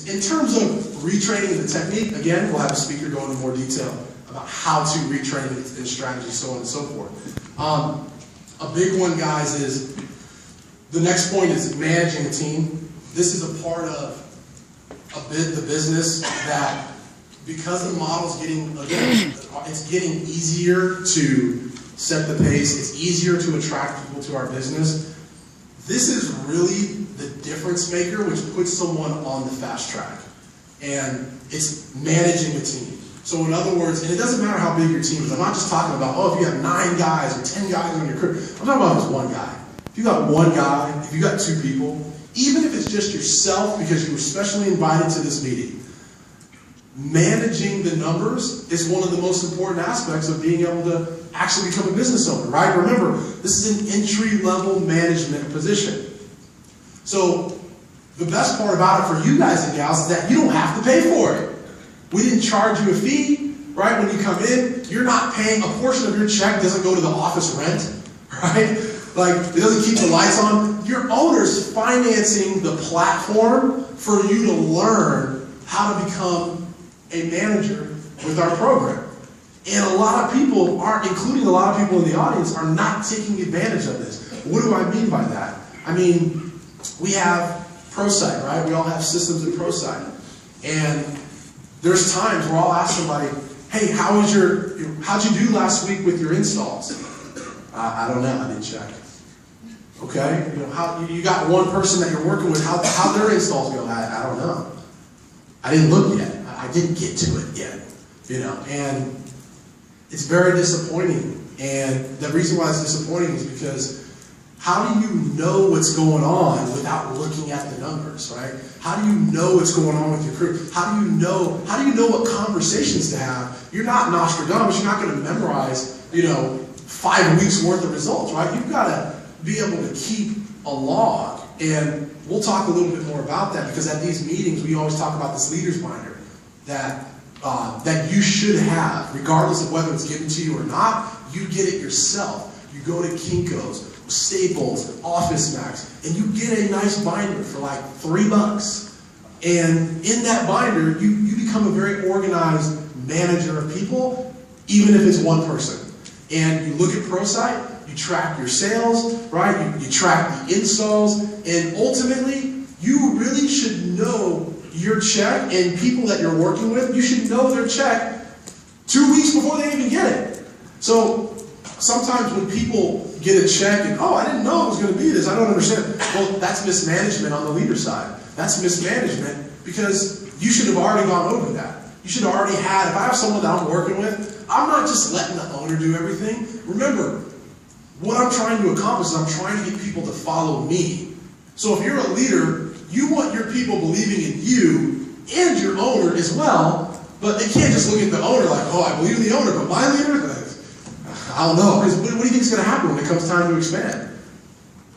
In terms of retraining and the technique, again, we'll have a speaker go into more detail about how to retrain and strategy, so on and so forth. A big one, guys, is the next point is managing a team. This is a part of the business that, because the model's getting, again, it's getting easier to set the pace, it's easier to attract people to our business. This is really the difference maker, which puts someone on the fast track. And it's managing a team. So in other words, and it doesn't matter how big your team is. I'm not just talking about, oh, if you have 9 guys or 10 guys on your crew. I'm talking about just one guy. If you got one guy, if you got 2 people, even if it's just yourself because you were specially invited to this meeting, managing the numbers is one of the most important aspects of being able to actually become a business owner, right? Remember, this is an entry-level management position. So the best part about it for you guys and gals is that you don't have to pay for it. We didn't charge you a fee, right? When you come in, you're not paying, a portion of your check doesn't go to the office rent, right? Like, it doesn't keep the lights on. Your owner's financing the platform for you to learn how to become a manager with our program. And a lot of people aren't, including a lot of people in the audience, are not taking advantage of this. What do I mean by that? I mean, we have ProSite, right? We all have systems in ProSite. And there's times where I'll ask somebody, hey, how'd you do last week with your installs? I don't know, I didn't check. Okay, you got one person that you're working with, how their installs go? I don't know. I didn't look yet. I didn't get to it yet. And it's very disappointing. And the reason why it's disappointing is because how do you know what's going on without looking at the numbers, right? How do you know what's going on with your crew? How do you know what conversations to have? You're not Nostradamus, you're not going to memorize, 5 weeks worth of results, right? You've got to be able to keep a log. And we'll talk a little bit more about that, because at these meetings we always talk about this leader's binder that you should have, regardless of whether it's given to you or not. You get it yourself. You go to Kinko's, Staples, Office Max, and you get a nice binder for like $3. And in that binder, you become a very organized manager of people, even if it's one person. And you look at ProSite, you track your sales, right? You track the installs, and ultimately, you really should know your check, and people that you're working with, you should know their check 2 weeks before they even get it. So sometimes when people get a check and, oh, I didn't know it was going to be this, I don't understand. Well, that's mismanagement on the leader side. That's mismanagement because you should have already gone over that. You should have already had, if I have someone that I'm working with, I'm not just letting the owner do everything. Remember, what I'm trying to accomplish is I'm trying to get people to follow me. So if you're a leader, you want your people believing in you and your owner as well, but they can't just look at the owner like, oh, I believe in the owner, but my leader? I don't know. Because what do you think is going to happen when it comes time to expand?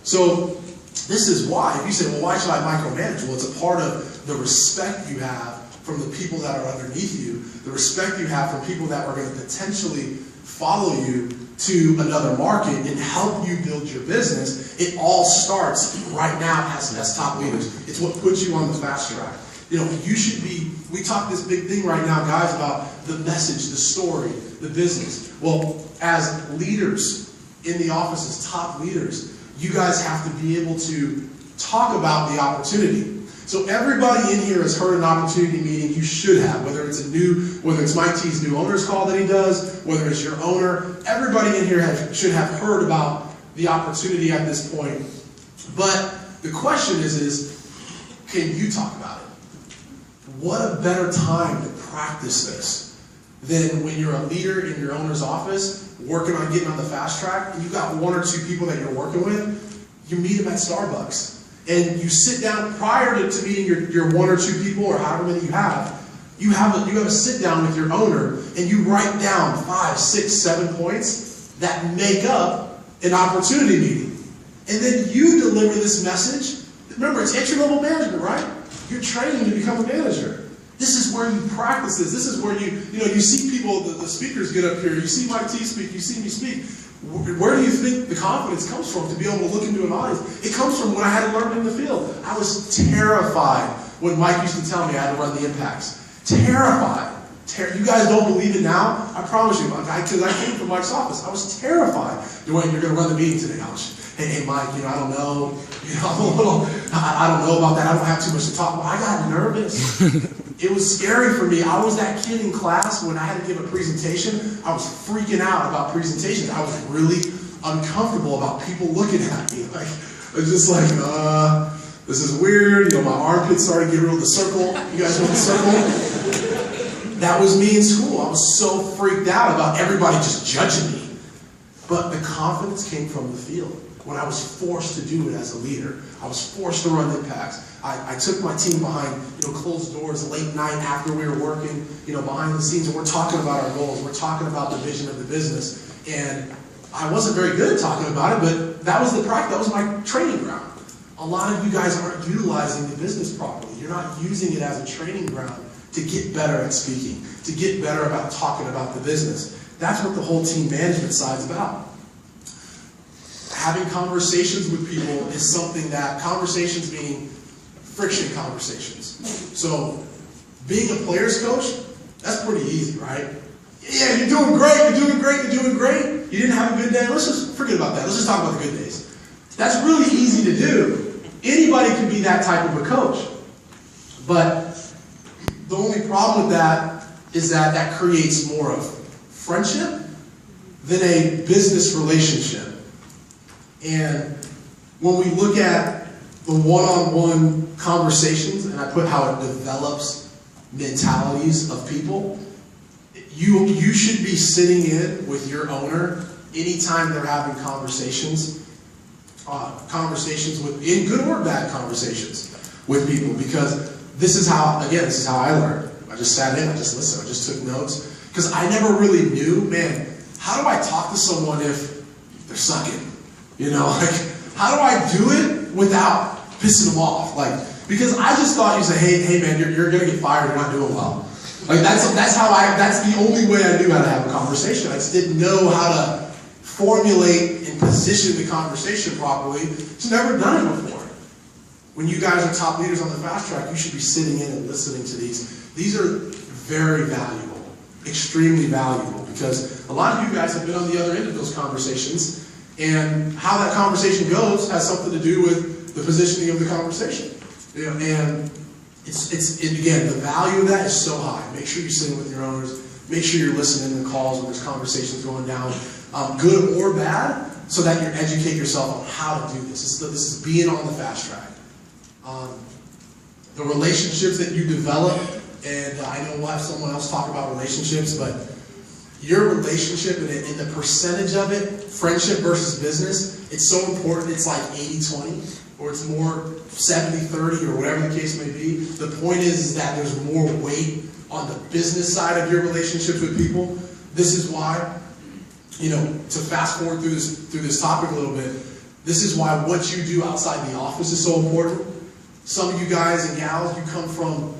So this is why. If you say, well, why should I micromanage? Well, it's a part of the respect you have from the people that are underneath you, the respect you have from people that are going to potentially follow you to another market and help you build your business. It all starts right now as top leaders. It's what puts you on the fast track. You should be, we talk this big thing right now, guys, about the message, the story, the business. Well, as leaders in the office, as top leaders, you guys have to be able to talk about the opportunity. So everybody in here has heard an opportunity meeting. You should have, whether it's Mike T's new owner's call that he does, whether it's your owner. Everybody in here should have heard about the opportunity at this point. But the question is can you talk about it? What a better time to practice this than when you're a leader in your owner's office working on getting on the fast track, and you got 1 or 2 people that you're working with. You meet them at Starbucks. And you sit down prior to meeting your 1 or 2 people, or however many you have. You have a sit down with your owner, and you write down 5, 6, 7 points that make up an opportunity meeting. And then you deliver this message. Remember, it's entry-level management, right? You're training to become a manager. This is where you practice this. This is where you see people, the speakers get up here. You see Mike T speak. You see me speak. Where do you think the confidence comes from to be able to look into an audience? It comes from when I had to learn in the field. I was terrified when Mike used to tell me I had to run the impacts. Terrified. You guys don't believe it now? I promise you, because I came from Mike's office. I was terrified. Dewayne, you're going to run the meeting today. Hey, Mike, I don't know. I don't know about that. I don't have too much to talk about. I got nervous. It was scary for me. I was that kid in class when I had to give a presentation. I was freaking out about presentations. I was really uncomfortable about people looking at me. Like, I was just like, this is weird. My armpits started getting real. The circle. You guys know the circle? That was me in school. I was so freaked out about everybody just judging me. But the confidence came from the field. When I was forced to do it as a leader, I was forced to run impacts. I took my team behind, closed doors, late night after we were working, behind the scenes, and we're talking about our goals. We're talking about the vision of the business. And I wasn't very good at talking about it, but that was the practice. That was my training ground. A lot of you guys aren't utilizing the business properly. You're not using it as a training ground to get better at speaking, to get better about talking about the business. That's what the whole team management side is about. Having conversations with people is something that, conversations meaning friction conversations. So being a player's coach, that's pretty easy, right? Yeah, you're doing great, you're doing great, you're doing great. You didn't have a good day, let's just forget about that. Let's just talk about the good days. That's really easy to do. Anybody can be that type of a coach. But the only problem with that is that that creates more of friendship than a business relationship. And when we look at the one-on-one conversations, and I put how it develops mentalities of people, you should be sitting in with your owner anytime they're having conversations with, in good or bad conversations with people, because this is how I learned. I just sat in, I just listened, I just took notes, because I never really knew, man, how do I talk to someone if they're sucking? How do I do it without pissing them off? Because I just thought you say, hey man, you're gonna get fired, you're not doing well. That's the only way I knew how to have a conversation. I just didn't know how to formulate and position the conversation properly. Just never done it before. When you guys are top leaders on the fast track, you should be sitting in and listening to these. These are very valuable, extremely valuable, because a lot of you guys have been on the other end of those conversations. And how that conversation goes has something to do with the positioning of the conversation. And again, the value of that is so high. Make sure you're sitting with your owners. Make sure you're listening to calls when there's conversations going down, good or bad, so that you educate yourself on how to do this. This is being on the fast track. The relationships that you develop, and I know we'll have someone else talk about relationships, but your relationship and the percentage of it, friendship versus business, it's so important. It's like 80-20, or it's more 70-30, or whatever the case may be. The point is that there's more weight on the business side of your relationships with people. This is why, to fast forward through this topic a little bit, this is why what you do outside the office is so important. Some of you guys and gals, you come from,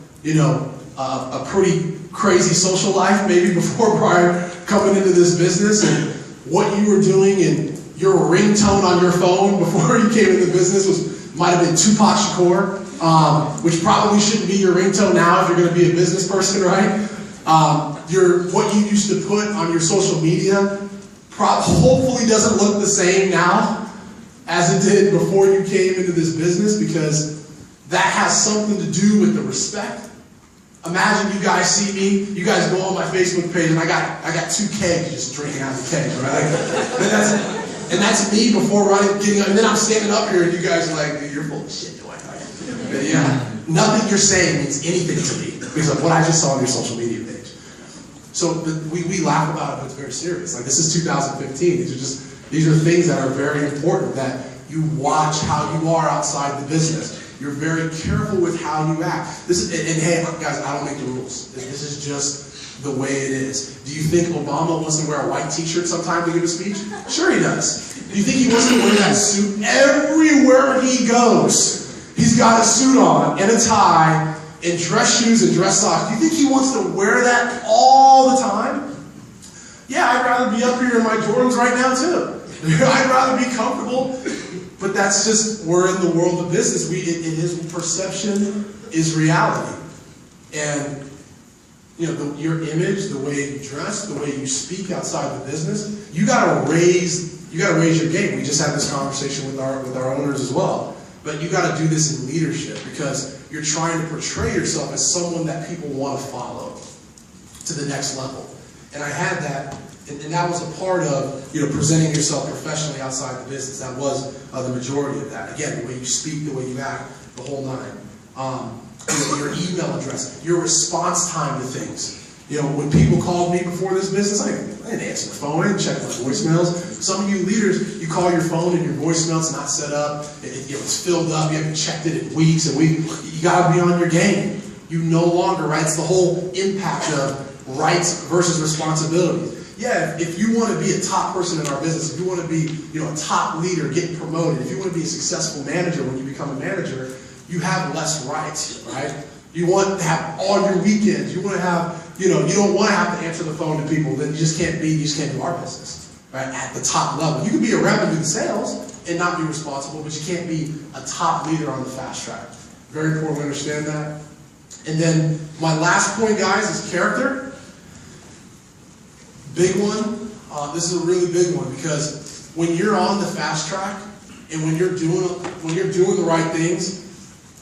a pretty crazy social life, maybe prior coming into this business, and what you were doing, and your ringtone on your phone before you came into business might have been Tupac Shakur, which probably shouldn't be your ringtone now if you're going to be a business person, right? What you used to put on your social media hopefully doesn't look the same now as it did before you came into this business, because that has something to do with the respect. Imagine you guys see me, you guys go on my Facebook page, and I got 2 kegs just drinking out of the kegs, right? And that's me before getting up, and then I'm standing up here, and you guys are like, dude, you're full of shit, Dewayne. Yeah, nothing you're saying means anything to me because of what I just saw on your social media page. So we laugh about it, but it's very serious. This is 2015. These are things that are very important, that you watch how you are outside the business. You're very careful with how you act. And hey, guys, I don't make the rules. This is just the way it is. Do you think Obama wants to wear a white t-shirt sometime to give a speech? Sure he does. Do you think he wants to wear that suit everywhere he goes? He's got a suit on and a tie and dress shoes and dress socks. Do you think he wants to wear that all the time? Yeah, I'd rather be up here in my Jordans right now too. I'd rather be comfortable But that's just, we're in the world of business. It is, perception is reality. And, you know, your image, the way you dress, the way you speak outside the business, you gotta raise your game. We just had this conversation with our owners as well. But you gotta do this in leadership, because you're trying to portray yourself as someone that people want to follow to the next level. And I had that, and that was a part of, you know, presenting yourself professionally outside the business. That was the majority of that. Again, the way you speak, the way you act, the whole nine. Your email address, your response time to things. You know, when people called me before this business, I didn't answer the phone, I didn't check my voicemails. Some of you leaders, you call your phone and your voicemail's not set up, it's filled up, you haven't checked it in weeks, and you gotta be on your game. You no longer, right? It's the whole impact of rights versus responsibilities. Yeah, if you want to be a top person in our business, if you want to be, you know, a top leader, getting promoted, if you want to be a successful manager when you become a manager, you have less rights, right? You want to have all your weekends. You want to have, you know, you don't want to have to answer the phone to people. Then you just can't do our business, right? At the top level. You can be a rep and do the sales and not be responsible, but you can't be a top leader on the fast track. Very important to understand that. And then my last point, guys, is character. Big one. This is a really big one, because when you're on the fast track and when you're doing the right things,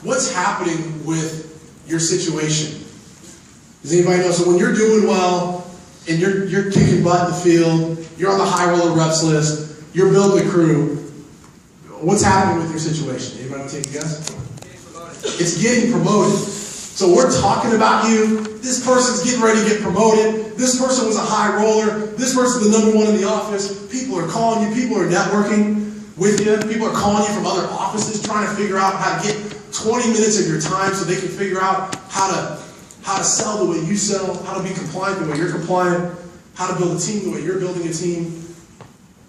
what's happening with your situation? Does anybody know? So when you're doing well and you're kicking butt in the field, you're on the high roller reps list, you're building a crew, what's happening with your situation? Anybody want to take a guess? It's getting promoted. So we're talking about you. This person's getting ready to get promoted. This person was a high roller. This person's the #1 in the office. People are calling you. People are networking with you. People are calling you from other offices, trying to figure out how to get 20 minutes of your time so they can figure out how to sell the way you sell, how to be compliant the way you're compliant, how to build a team the way you're building a team.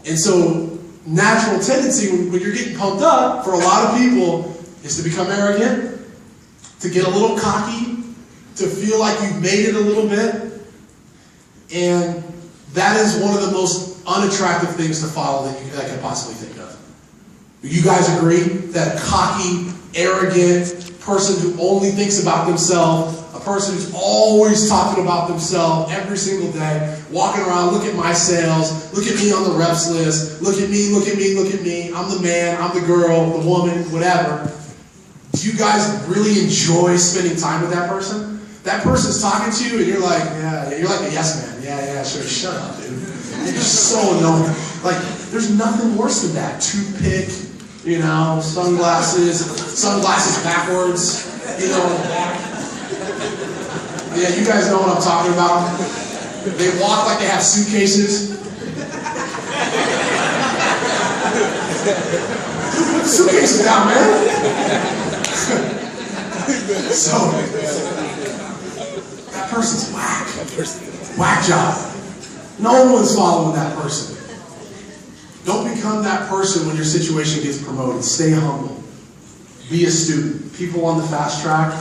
And so natural tendency when you're getting pumped up for a lot of people is to become arrogant, to get a little cocky, to feel like you've made it a little bit. And that is one of the most unattractive things to follow that you can possibly think of. You guys agree that a cocky, arrogant person who only thinks about themselves, a person who's always talking about themselves every single day, walking around, look at my sales, look at me on the reps list, look at me, look at me, look at me, I'm the man, I'm the girl, the woman, whatever. Do you guys really enjoy spending time with that person? That person's talking to you and you're like, yeah, you're like a yes man. Yeah, sure, shut up, dude. You're so annoying. Like, there's nothing worse than that. Toothpick, you know, sunglasses backwards, you know. Yeah, you guys know what I'm talking about. They walk like they have suitcases. Put the suitcases down, man. So, that person's whack. Whack job. No one's following that person. Don't become that person when your situation gets promoted. Stay humble. Be a student. People on the fast track,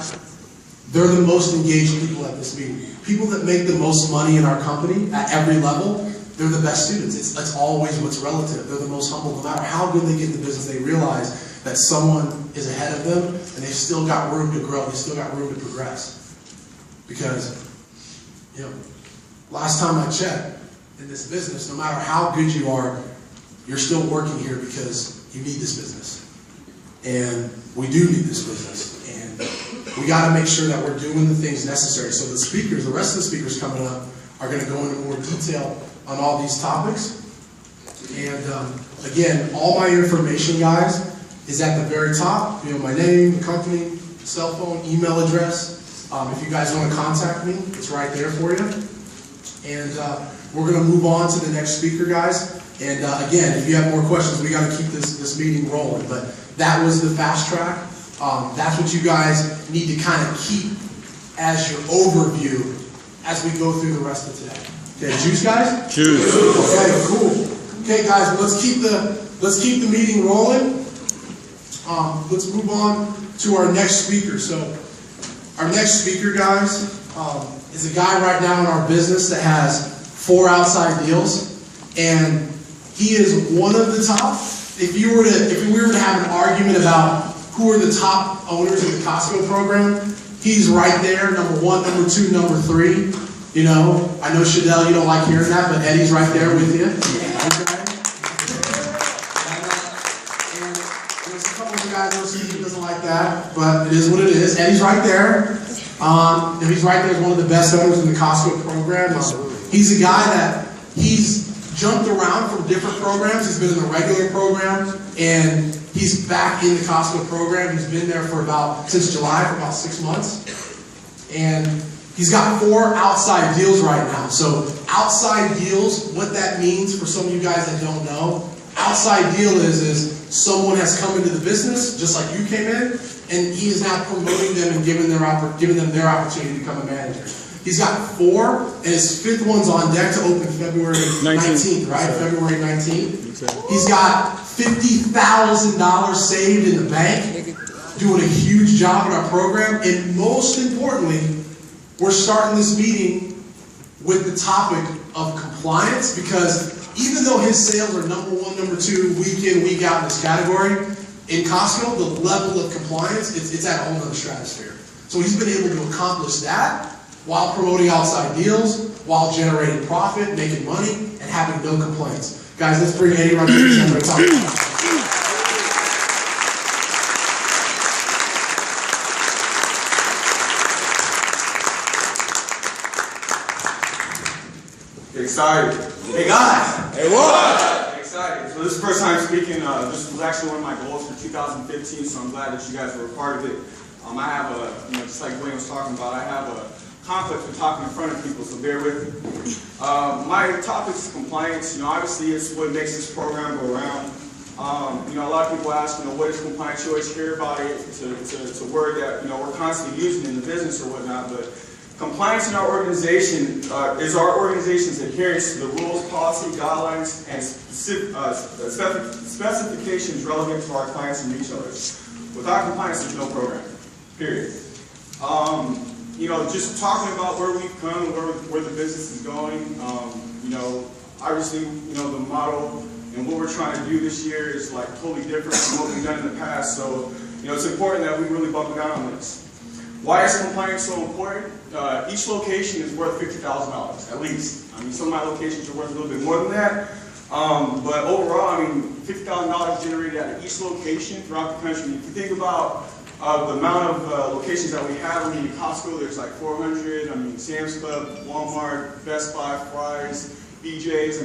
they're the most engaged people at this meeting. People that make the most money in our company at every level, they're the best students. It's always what's relative. They're the most humble. No matter how good they get in the business, they realize that someone is ahead of them and they've still got room to grow. They've still got room to progress. Because, you know, last time I checked in this business, no matter how good you are, you're still working here because you need this business. And we do need this business. And we got to make sure that we're doing the things necessary. So the speakers, the rest of the speakers coming up, are going to go into more detail on all these topics. And again, all my information, guys, is at the very top. You know, my name, the company, cell phone, email address. If you guys want to contact me, it's right there for you. And we're going to move on to the next speaker, guys. And again, if you have more questions, we got to keep this meeting rolling. But that was the fast track. That's what you guys need to kind of keep as your overview as we go through the rest of today. Okay, juice, guys? Juice. Okay, cool. Okay, guys, well, let's keep the meeting rolling. Let's move on to our next speaker. So, our next speaker, guys, is a guy right now in our business that has 4 outside deals, and he is one of the top, if we were to have an argument about who are the top owners of the Costco program, he's right there, number 1, number 2, number 3. You know, I know Shadell, you don't like hearing that, but Eddie's right there with you. Okay? And there's a couple of guys on Steve doesn't like that, but it is what it is. Eddie's right there. And he's right there as one of the best owners in the Costco program. He's a guy that he's jumped around from different programs. He's been in the regular program, and he's back in the Costco program. He's been there since July, for about 6 months. And he's got 4 outside deals right now. So outside deals, what that means for some of you guys that don't know, outside deal is someone has come into the business, just like you came in, and he is now promoting them and giving them their opportunity to become a manager. He's got 4, and his 5th one's on deck to open February 19th, right? February 19th. He's got $50,000 saved in the bank, doing a huge job in our program, and most importantly, we're starting this meeting with the topic of compliance, because even though his sales are number 1, number 2, week in, week out in this category, in Costco, the level of compliance, it's at a whole other stratosphere. So he's been able to accomplish that while promoting outside deals, while generating profit, making money, and having no complaints. Guys, let's bring Eddie right here to talk about it. Excited. Hey guys. Hey what? Excited. So this is the first time speaking. This was actually one of my goals for 2015, so I'm glad that you guys were a part of it. I have just like Dewayne was talking about, I have a conflict with talking in front of people, so bear with me. My topic is compliance. Obviously it's what makes this program go around. A lot of people ask, what is compliance? You always hear about it. It's a word that, we're constantly using in the business or whatnot, but compliance in our organization is our organization's adherence to the rules, policy, guidelines, and specifications relevant to our clients and retailers. Without compliance, there's no program, period. Just talking about where we've come, where the business is going, obviously, the model and what we're trying to do this year is like totally different from what we've done in the past. So, it's important that we really buckle down on this. Why is compliance so important? Each location is worth $50,000, at least. Some of my locations are worth a little bit more than that. But overall, $50,000 generated out of each location throughout the country. If you think about the amount of locations that we have, in Costco, there's like 400. Sam's Club, Walmart, Best Buy, Fry's, BJ's.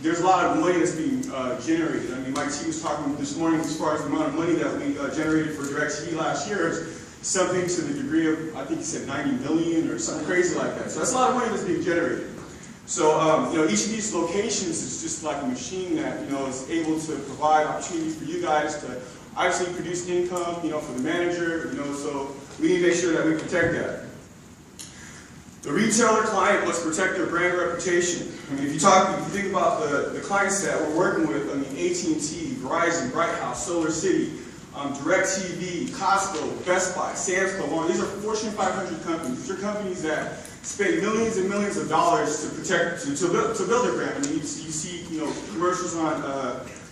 There's a lot of money that's being generated. Mike T was talking this morning as far as the amount of money that we generated for DirecTV last year. Something to the degree of, I think he said 90 million or something crazy like that. So that's a lot of money that's being generated. So, each of these locations is just like a machine that, is able to provide opportunity for you guys to obviously produce income, for the manager, so we need to make sure that we protect that. The retailer client must protect their brand reputation. If you think about the clients that we're working with, AT&T, Verizon, Bright House, Solar City, DirecTV, Costco, Best Buy, Sam's Club, Walmart. These are Fortune 500 companies. These are companies that spend millions and millions of dollars to protect, to build their brand. You see, commercials on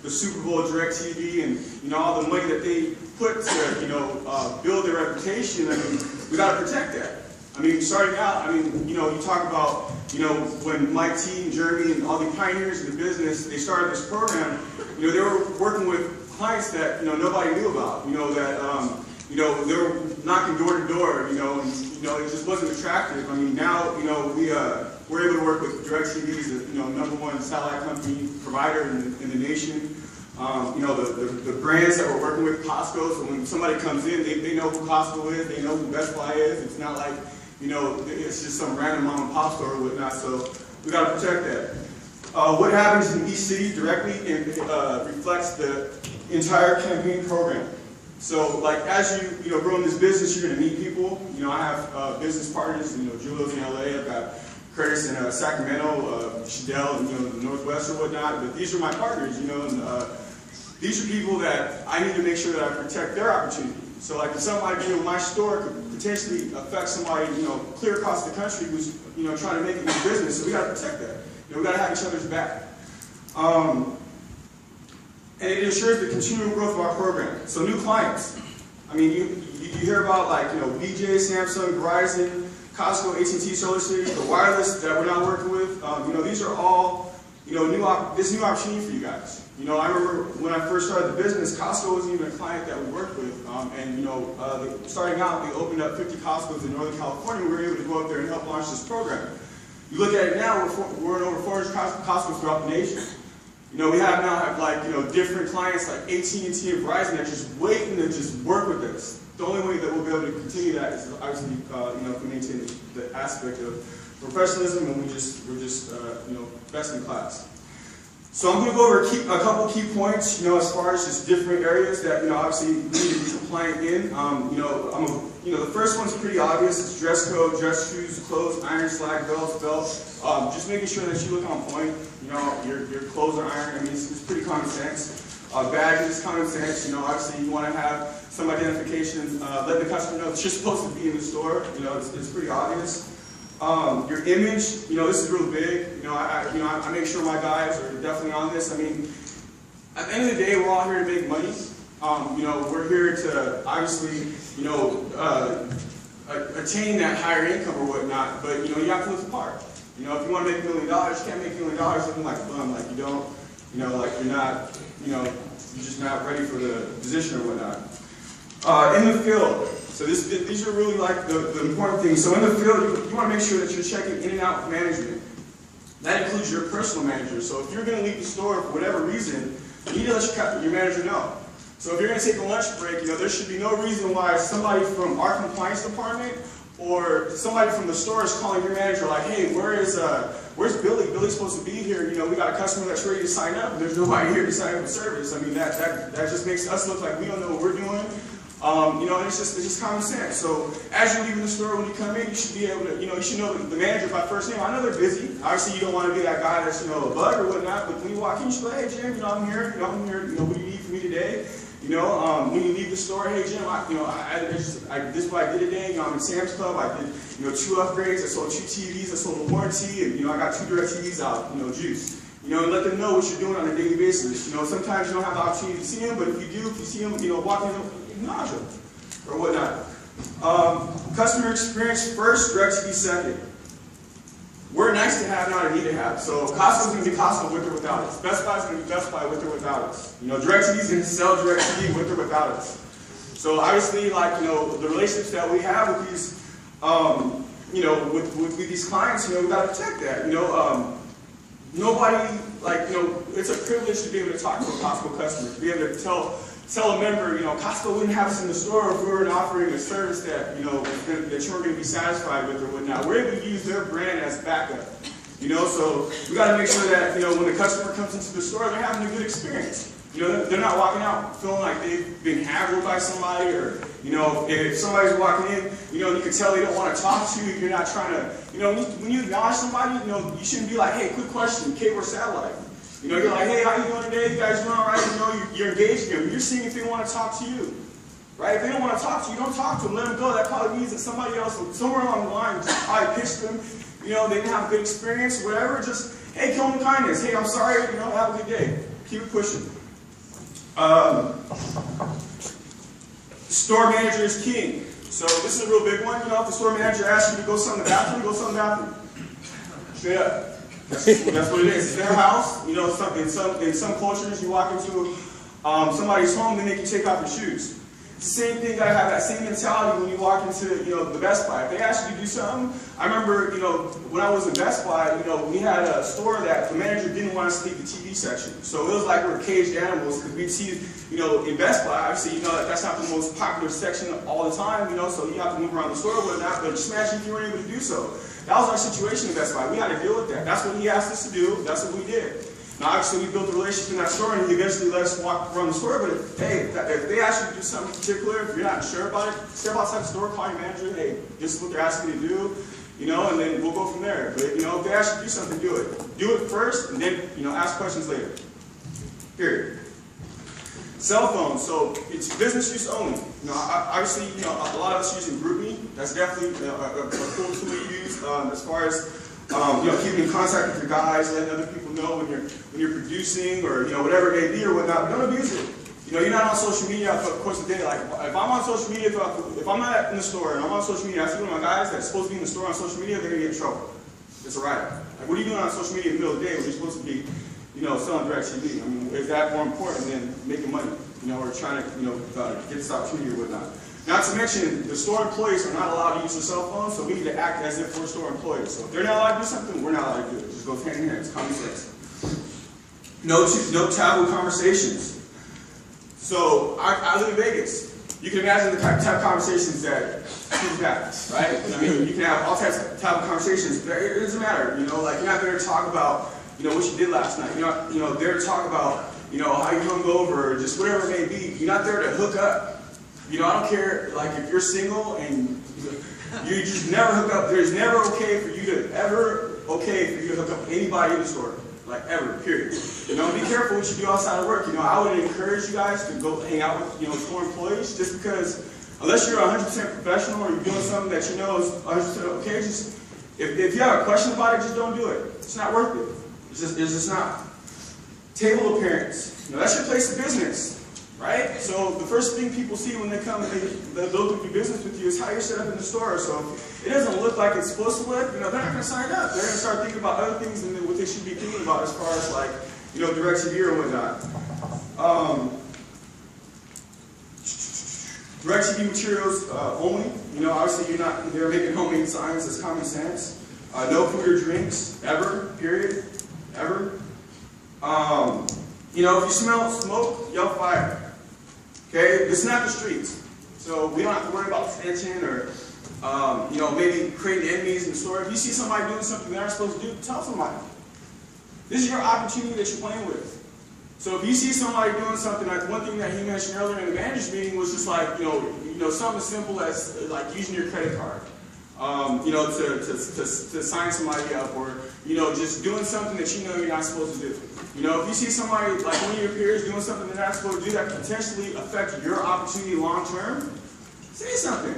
the Super Bowl, DirecTV, and all the money that they put to, build their reputation. We got to protect that. Starting out, you talk about, when Mike T and Jeremy and all the pioneers in the business, they started this program. They were working with clients that nobody knew about, they were knocking door to door, and it just wasn't attractive. Now we're able to work with DirecTV as the #1 satellite company provider in the nation. The brands that we're working with, Costco. So when somebody comes in, they know who Costco is, they know who Best Buy is. It's not like it's just some random mom and pop store or whatnot. So we got to protect that. What happens in each city directly reflects the entire campaign program. So, as you grow in this business, you're going to meet people. I have business partners. Julio's in LA. I've got Curtis in Sacramento, Shadell in the Northwest or whatnot. But these are my partners. And these are people that I need to make sure that I protect their opportunity. So, if somebody my store could potentially affect somebody clear across the country who's trying to make it in business, so we got to protect that. We got to have each other's back. and it ensures the continual growth of our program. So new clients. I mean, you hear about like, BJ, Samsung, Verizon, Costco, AT&T, Solar City, the wireless that we're now working with. These are all, this new opportunity for you guys. I remember when I first started the business, Costco wasn't even a client that we worked with. Starting out, they opened up 50 Costcos in Northern California. We were able to go up there and help launch this program. You look at it now, we're in over 400 Costcos throughout the nation. We have different clients like AT&T and Verizon that are just waiting to just work with us. The only way that we'll be able to continue that is obviously, if we maintain the aspect of professionalism, and we're just best in class. So I'm going to go over a couple key points, as far as just different areas that, obviously we need to be compliant in. The first one's pretty obvious. It's dress code, dress shoes, clothes, iron, slag, belts, belt. Just making sure that you look on point. Your clothes are ironed. I mean, it's pretty common sense. Badges, common sense. Obviously you want to have some identification. Let the customer know that you're supposed to be in the store. It's pretty obvious. Your image, this is real big. I make sure my guys are definitely on this. I mean, at the end of the day, we're all here to make money. We're here to obviously, attain that higher income or whatnot. But you have to look the part. If you want to make $1 million, you can't make $1 million looking like a bum, like you don't. Like you're not. You're just not ready for the position or whatnot. In the field. So these are really like the important things. So in the field, you want to make sure that you're checking in and out with management. That includes your personal manager. So if you're going to leave the store for whatever reason, you need to let your manager know. So if you're going to take a lunch break, there should be no reason why somebody from our compliance department or somebody from the store is calling your manager like, hey, where's Billy? Billy's supposed to be here. We got a customer that's ready to sign up, and there's nobody here to sign up for service. I mean, that just makes us look like we don't know what we're doing. And it's just common sense. So as you're leaving the store, when you come in, you should be able to, you should know the manager by first name. I know they're busy. Obviously, you don't want to be that guy that's, a bug or whatnot. But when you walk in, you should be like, hey, Jim, I'm here. I'm here. What do you need from me today? When you leave the store, hey, Jim, this is what I did today. I'm in Sam's Club. I did, 2 upgrades. I sold 2 TVs. I sold a warranty, and I got 2 direct TVs out. Juice. And let them know what you're doing on a daily basis. Sometimes you don't have the opportunity to see them, but if you do, if you see them, walking in, acknowledge them or whatnot. Customer experience first, direct TV second. We're nice to have, not a need to have. So Costco's going to be Costco with or without us. Best Buy's going to be Best Buy with or without us. DirecTV's going to sell DirecTV with or without us. So obviously, the relationships that we have with these, with these clients, we got to protect that. Nobody, it's a privilege to be able to talk to a Costco customer, to be able to tell a member, Costco wouldn't have us in the store if we weren't offering a service that, that you weren't going to be satisfied with or whatnot. We're able to use their brand as backup. So we got to make sure that, when the customer comes into the store, they're having a good experience. They're not walking out feeling like they've been haggled by somebody, or, if somebody's walking in, you can tell they don't want to talk to you. You're not trying to, when you acknowledge somebody, you shouldn't be like, hey, quick question, cable or satellite. You're like, hey, how you doing today? You guys doing all right? You're engaging them. You're seeing if they want to talk to you. Right? If they don't want to talk to you, don't talk to them. Let them go. That probably means that somebody else, somewhere along the line, just probably pitched them. They didn't have a good experience, whatever. Just, hey, kill them kindness. Hey, I'm sorry. Have a good day. Keep it pushing. Store manager is king. So this is a real big one. If the store manager asks you to go sit in the bathroom, go sit in the bathroom. Straight up. That's what it is. It's their house. In some cultures, you walk into somebody's home, they make you take off your shoes. It's the same thing. Gotta have that same mentality when you walk into the Best Buy. If they ask you to do something, I remember when I was in Best Buy, we had a store that the manager didn't want us to leave the TV section. So it was like we were caged animals, because we'd see in Best Buy, obviously that's not the most popular section all the time. So you have to move around the store or whatnot. But just imagine if you weren't able to do so. That was our situation in Best Buy. We had to deal with that. That's what he asked us to do. That's what we did. Now, obviously, we built a relationship in that store, and he eventually let us walk around the store. But if they ask you to do something particular, if you're not sure about it, step outside the store, call your manager. Hey, this is what they're asking you to do, and then we'll go from there. But if they ask you to do something, do it. Do it first, and then ask questions later. Period. Cell phones, so it's business use only. Obviously, a lot of us using GroupMe. That's definitely a cool tool to use as far as Keeping in contact with your guys, letting other people know when you're producing or whatever it may be or whatnot. But don't abuse it. You're not on social media for the course of the day. Like if I'm on social media, if I'm not in the store and I'm on social media, I see one of my guys that's supposed to be in the store on social media, they're gonna get in trouble. It's a riot. Like what are you doing on social media in the middle of the day when you're supposed to be, selling direct TV? I mean, is that more important than making money? Or trying to, get this opportunity or whatnot. Not to mention, the store employees are not allowed to use their cell phones, so we need to act as if we're store employees. So if they're not allowed to do something, we're not allowed to do it. It just goes hand in hand. It's common sense. No taboo conversations. So I live in Vegas. You can imagine the type of conversations that people have, right? I mean, you can have all types of taboo conversations. But it doesn't matter. You're not there to talk about, what you did last night. You're not, there to talk about, how you hung over, or just whatever it may be. You're not there to hook up. I don't care, like, if you're single and you just never hook up. There's never okay for you to hook up with anybody in the store. Like, ever, period. Be careful what you do outside of work. I would encourage you guys to go hang out with, store employees, just because, unless you're 100% professional or you're doing something that is 100% okay, just, if you have a question about it, just don't do it. It's not worth it. It's just not. Table appearance. That's your place of business, right? So the first thing people see when they come and they'll do business with you is how you're set up in the store. So if it doesn't look like it's supposed to look, they're not going to sign up. They're going to start thinking about other things than what they should be thinking about as far as like, direct TV or whatnot. Direct TV materials only. Obviously they're making homemade signs. That's common sense. No food or drinks, ever, period, ever. If you smell smoke, yell fire. Okay, it's not the streets, so we don't have to worry about tension or maybe creating enemies in the store. If you see somebody doing something they're not supposed to do, tell somebody. This is your opportunity that you're playing with. So if you see somebody doing something, like one thing that he mentioned earlier in the manager's meeting was just like something as simple as like using your credit card. To sign somebody up, or just doing something that you're not supposed to do. If you see somebody like one of your peers doing something they're not supposed to do that can potentially affect your opportunity long term, say something.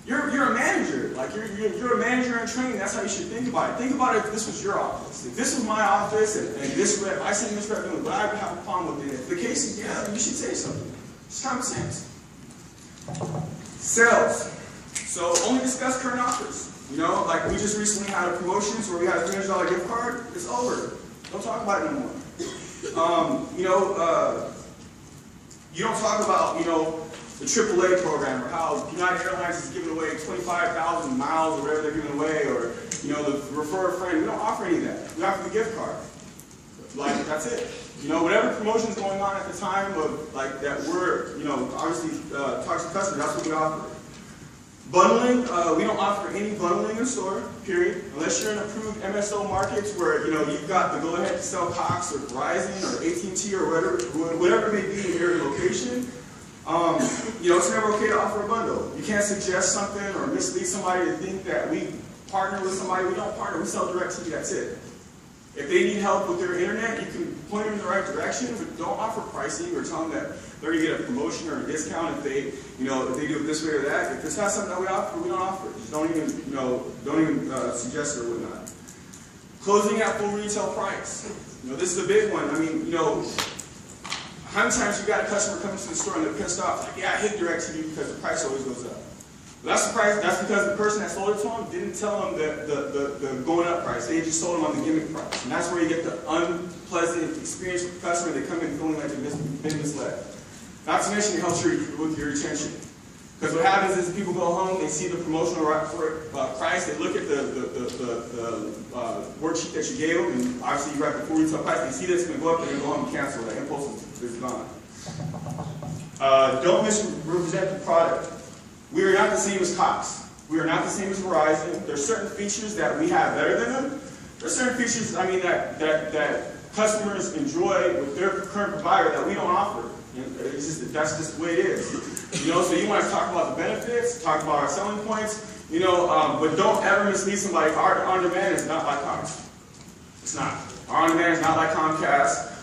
You're a manager, like you're a manager in training. That's how you should think about it. Think about it if this was your office. If this was my office and this rep, I see this rep doing, but I would have a problem with it. If the case is yeah, you should say something. It's common sense. Sales. So only discuss current offers. Like we just recently had a promotions where we had a $300 gift card. It's over. Don't talk about it anymore. You don't talk about, the AAA program or how United Airlines is giving away 25,000 miles or whatever they're giving away, or, the refer a friend. We don't offer any of that. We offer the gift card. Like, that's it. Whatever promotion's going on at the time of, like, that we're, obviously, talk to customers, that's what we offer. Bundling, we don't offer any bundling in store, period. Unless you're in approved MSO markets where, you've got the go-ahead to sell Cox or Verizon or AT&T or whatever it may be in your location. It's never okay to offer a bundle. You can't suggest something or mislead somebody to think that we partner with somebody. We don't partner, we sell direct TV, that's it. If they need help with their internet, you can point them in the right direction, but don't offer pricing or tell them that they're going to get a promotion or a discount if they, if they do it this way or that. If it's not something that we offer, we don't offer it. Just don't even suggest it or whatnot. Closing at full retail price. This is a big one. I mean, how many times you got a customer coming to the store and they're pissed off, like, yeah, I hate direct TV because the price always goes up. Well, that's the price. That's because the person that sold it to them didn't tell them the going up price. They just sold them on the gimmick price, and that's where you get the unpleasant experience with the customer. They come in feeling like they've been misled. Not to mention it helps with your retention. Because what happens is people go home, they see the promotional price, they look at the worksheet that you gave them, and obviously you write the full retail price, they see this, going to go up, they're going to go home and cancel. That impulse is gone. Don't misrepresent the product. We are not the same as Cox. We are not the same as Verizon. There's certain features that we have better than them. There's certain features, that customers enjoy with their current provider that we don't offer. That's just the way it is. So you want to talk about the benefits, talk about our selling points, but don't ever mislead somebody. Our on-demand is not like Cox. It's not. Our on-demand is not like Comcast.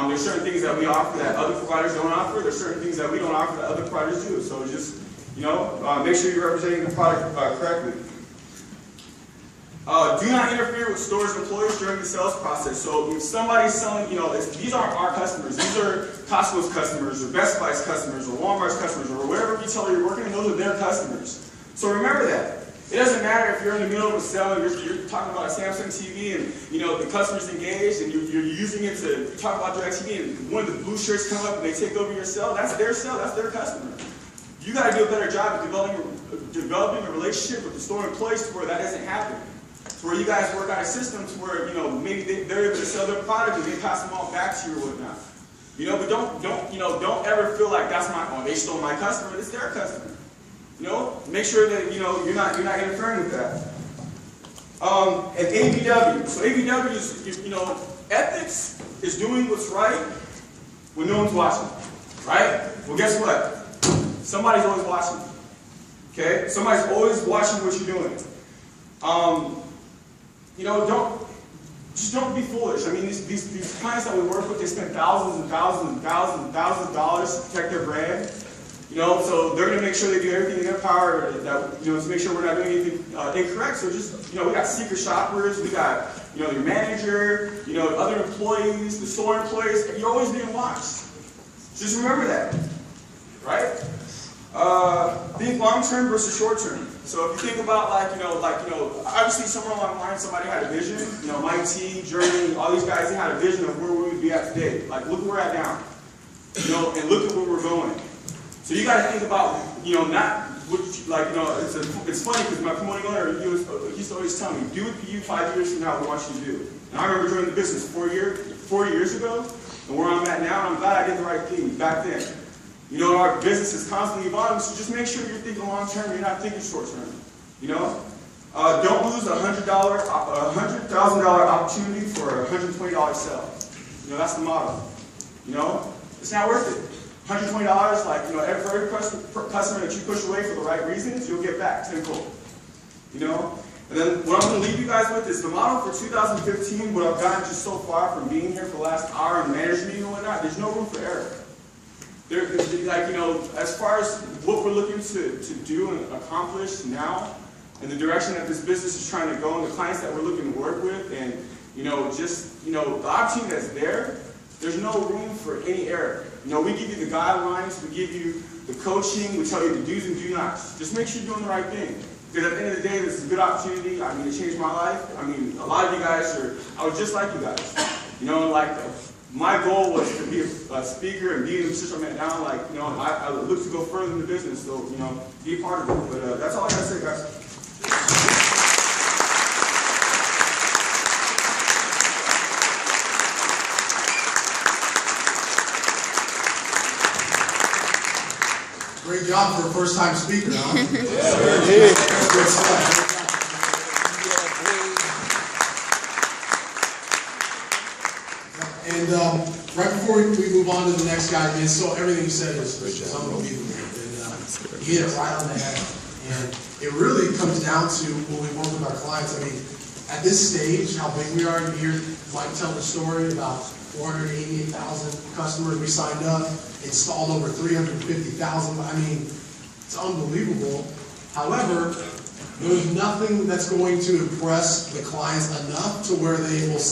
There's certain things that we offer that other providers don't offer. There's certain things that we don't offer that other providers do. So just, make sure you're representing the product correctly. Do not interfere with stores' employees during the sales process. So if somebody's selling, these aren't our customers. These are Costco's customers, or Best Buy's customers, or Walmart's customers, or whatever retailer you're working in, those are their customers. So remember that. It doesn't matter if you're in the middle of a sale and you're talking about a Samsung TV and the customer's engaged and you're using it to talk about DirecTV and one of the blue shirts come up and they take over your sale. That's their sale. That's their customer. You got to do a better job of developing a relationship with the store employees to where that doesn't happen. To where you guys work out a system to where maybe they're able to sell their product and they pass them all back to you or whatnot. But don't ever feel like that's they stole my customer. It's their customer. Make sure that you're not interfering with that. And ABW. So ABW is ethics is doing what's right when no one's watching, right? Well, guess what? Somebody's always watching. Okay, somebody's always watching what you're doing. Don't be foolish. I mean, these clients that we work with, they spend thousands and thousands and thousands and thousands of dollars to protect their brand. So they're going to make sure they do everything in their power that, to make sure we're not doing anything incorrect. So just, we got secret shoppers, we got, your manager, other employees, the store employees. You're always being watched. Just remember that, right? Think long term versus short term. So if you think about obviously somewhere along the line somebody had a vision. Mike T, Journey, all these guys, they had a vision of where we would be at today. Like, look where we're at now. And look at where we're going. So you got to think about, it's funny because my promoting owner, he used to always tell me, do what you 5 years from now we want you to do. And I remember joining the business 4 years ago, and where I'm at now, and I'm glad I did the right thing back then. Our business is constantly evolving, so just make sure you're thinking long term, you're not thinking short term. Don't lose a $100,000 opportunity for a $120 sale. That's the motto. It's not worth it. $120, every customer that you push away for the right reasons, you'll get back tenfold. And then what I'm going to leave you guys with is the model for 2015, what I've gotten just so far from being here for the last hour and management and whatnot, there's no room for error. As far as what we're looking to do and accomplish now, and the direction that this business is trying to go, and the clients that we're looking to work with, and the opportunity that's there, there's no room for any error. We give you the guidelines, we give you the coaching, we tell you the do's and do nots. Just make sure you're doing the right thing. Because at the end of the day, this is a good opportunity. I mean, it changed my life. I mean, a lot of you guys I was just like you guys. My goal was to be a speaker and be in the position I'm at now. I look to go further in the business, so, be a part of it. But that's all I got to say, guys. Great job for a first-time speaker, huh? And right before we move on to the next guy, everything you said is unbelievable. And you hit it right on the head. And it really comes down to when we work with our clients. I mean, at this stage, how big we are, you hear Mike tell the story about 488,000 customers we signed up, installed over 350,000. I mean, it's unbelievable. However, there's nothing that's going to impress the clients enough to where they will say,